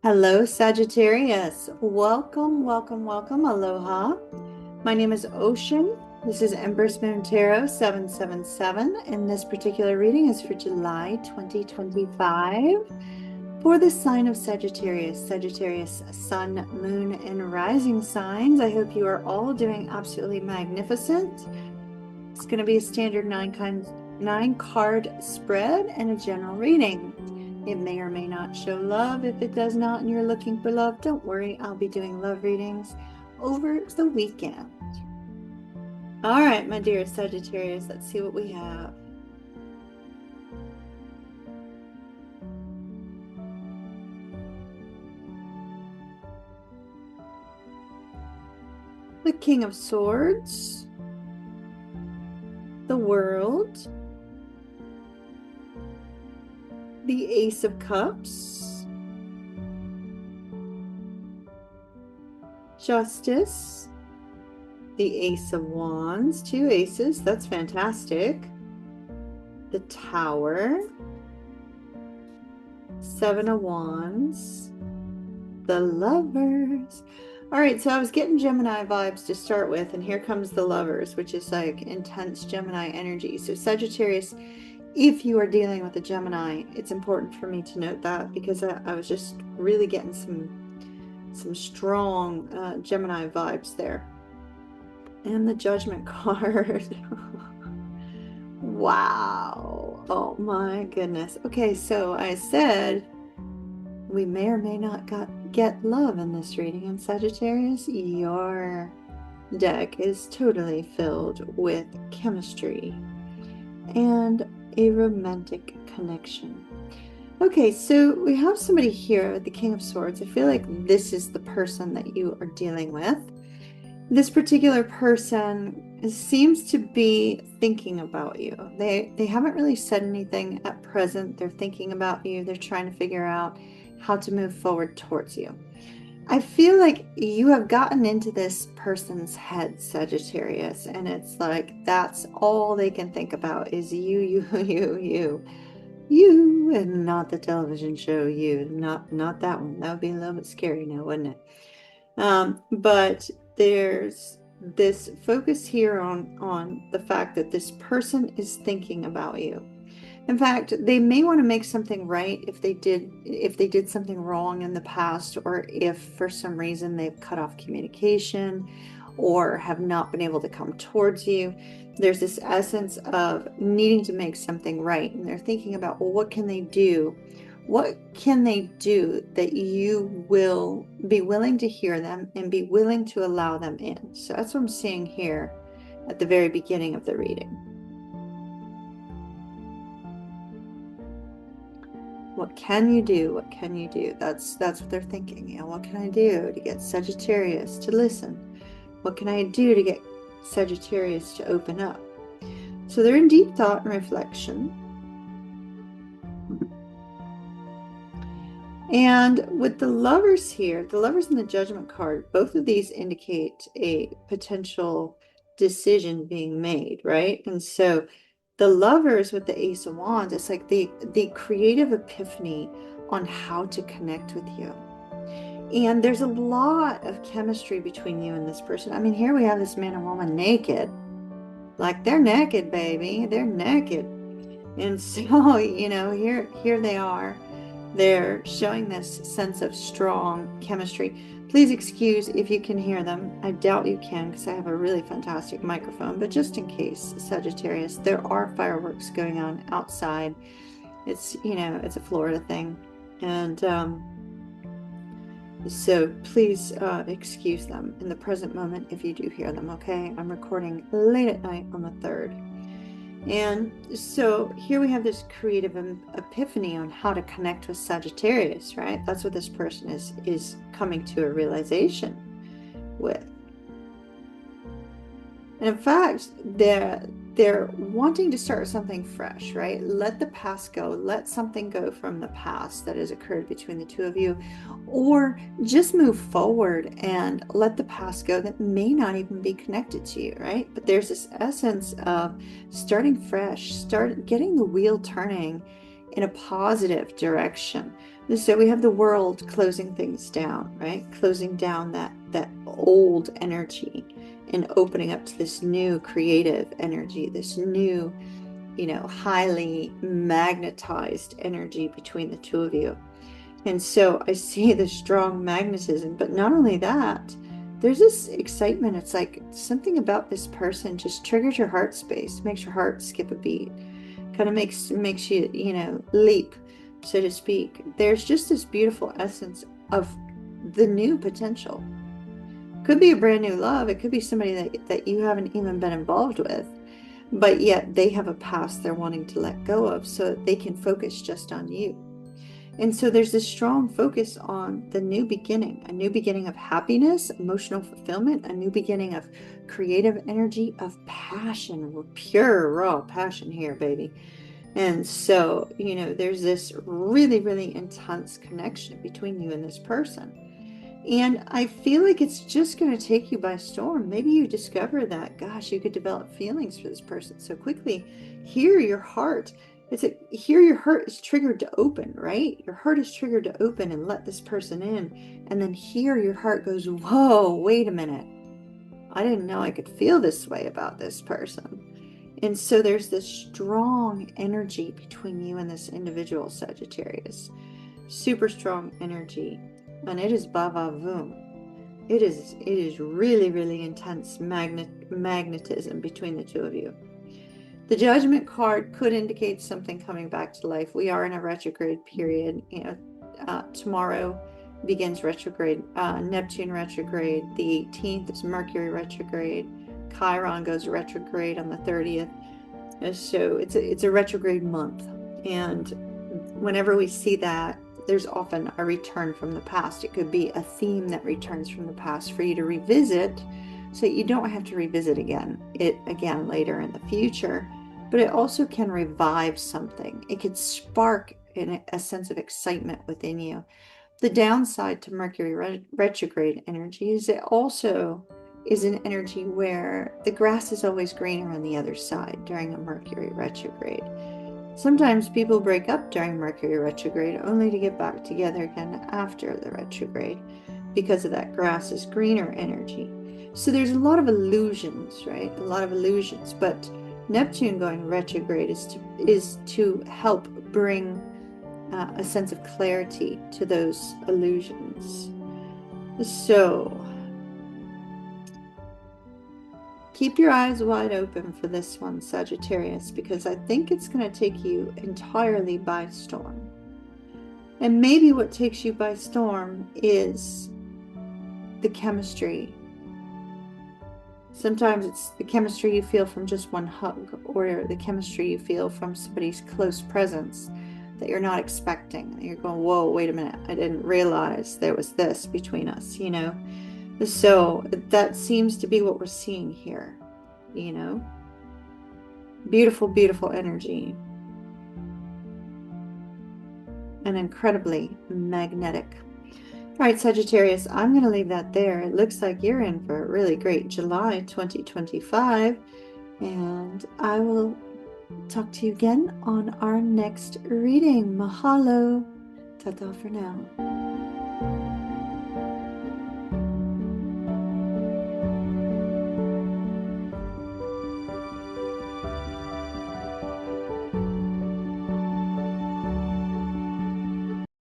Hello, Sagittarius. Welcome, welcome, welcome. Aloha. My name is Ocean. This is Empress Moon Tarot 777, and this particular reading is for July 2025 for the sign of Sagittarius. Sagittarius, Sun, Moon, and Rising signs. I hope you are all doing absolutely magnificent. It's going to be a standard nine card spread and a general reading. It may or may not show love. If it does not and you're looking for love, don't worry. I'll be doing love readings over the weekend. All right, my dear Sagittarius, let's see what we have. The King of Swords, the World, the Ace of Cups, Justice, the Ace of Wands, two aces, that's fantastic. The Tower, Seven of Wands, the Lovers. All right, so I was getting Gemini vibes to start with, and here comes the Lovers, which is like intense Gemini energy. So Sagittarius, if you are dealing with a Gemini, it's important for me to note that because I was just really getting some strong Gemini vibes there. And the Judgment card. Wow. Oh my goodness. Okay, so I said we may or may not get love in this reading. And Sagittarius, your deck is totally filled with chemistry and a romantic connection. Okay, so we have somebody here with the King of Swords. I feel like this is the person that you are dealing with. This particular person seems to be thinking about you. They haven't really said anything at present. They're thinking about you. They're trying to figure out how to move forward towards you. I feel like you have gotten into this person's head, Sagittarius, and it's like that's all they can think about is you, and not the television show you. Not that one. That would be a little bit scary now, wouldn't it? But there's this focus here on the fact that this person is thinking about you. In fact, they may want to make something right if they did something wrong in the past, or if for some reason they've cut off communication or have not been able to come towards you. There's this essence of needing to make something right, and they're thinking about, well, what can they do? What can they do that you will be willing to hear them and be willing to allow them in? So that's what I'm seeing here at the very beginning of the reading. What can you do? What can you do? That's what they're thinking. You know, what can I do to get Sagittarius to listen? What can I do to get Sagittarius to open up? So they're in deep thought and reflection. And with the Lovers here, the Lovers and the Judgment card, both of these indicate a potential decision being made, right? And so the Lovers with the Ace of Wands, it's like the creative epiphany on how to connect with you. And there's a lot of chemistry between you and this person. I mean, here we have this man and woman naked. Like, they're naked, baby. They're naked. And so, you know, here they are. They're showing this sense of strong chemistry. Please excuse if you can hear them. I doubt you can because I have a really fantastic microphone, but just in case, Sagittarius, there are fireworks going on outside. It's, you know, it's a Florida thing. And so please excuse them in the present moment if you do hear them, okay? I'm recording late at night on the 3rd. And so here we have this creative epiphany on how to connect with Sagittarius, right? That's what this person is coming to a realization with. And in fact, they're wanting to start something fresh, right? Let the past go. Let something go from the past that has occurred between the two of you, or just move forward and let the past go that may not even be connected to you, right? But there's this essence of starting fresh, start getting the wheel turning in a positive direction So we have the world closing things down, right? Closing down that old energy and opening up to this new creative energy, this new, highly magnetized energy between the two of you. And so I see the strong magnetism, but not only that, there's this excitement. It's like something about this person just triggers your heart space, makes your heart skip a beat, kind of makes you, leap, so to speak. There's just this beautiful essence of the new potential. Could be a brand new love. It could be somebody that you haven't even been involved with, but yet they have a past they're wanting to let go of so that they can focus just on you. And so there's this strong focus on the new beginning, a new beginning of happiness, emotional fulfillment, a new beginning of creative energy, of passion. We're pure, raw passion here, baby. And so, there's this really, really intense connection between you and this person. And I feel like it's just going to take you by storm. Maybe you discover that, gosh, you could develop feelings for this person so quickly. Here, your heart, here your heart is triggered to open, right? Your heart is triggered to open and let this person in. And then here your heart goes, whoa, wait a minute. I didn't know I could feel this way about this person. And so there's this strong energy between you and this individual, Sagittarius. Super strong energy. And it is va-va-voom. It is really, really intense magnetism between the two of you. The Judgment card could indicate something coming back to life. We are in a retrograde period. Tomorrow begins retrograde. Neptune retrograde. The 18th is Mercury retrograde. Chiron goes retrograde on the 30th. So it's a retrograde month. And whenever we see that, there's often a return from the past. It could be a theme that returns from the past for you to revisit, so you don't have to revisit it again later in the future. But it also can revive something. It could spark a sense of excitement within you. The downside to Mercury retrograde energy is it also is an energy where the grass is always greener on the other side during a Mercury retrograde. Sometimes people break up during Mercury retrograde only to get back together again after the retrograde because of that grass is greener energy. So there's a lot of illusions, right? A lot of illusions. But Neptune going retrograde is to help bring a sense of clarity to those illusions. So keep your eyes wide open for this one, Sagittarius, because I think it's going to take you entirely by storm. And maybe what takes you by storm is the chemistry. Sometimes it's the chemistry you feel from just one hug, or the chemistry you feel from somebody's close presence that you're not expecting. You're going, whoa, wait a minute. I didn't realize there was this between us, So that seems to be what we're seeing here, Beautiful, beautiful energy. And incredibly magnetic. All right, Sagittarius, I'm going to leave that there. It looks like you're in for a really great July 2025. And I will talk to you again on our next reading. Mahalo. Ta-ta for now.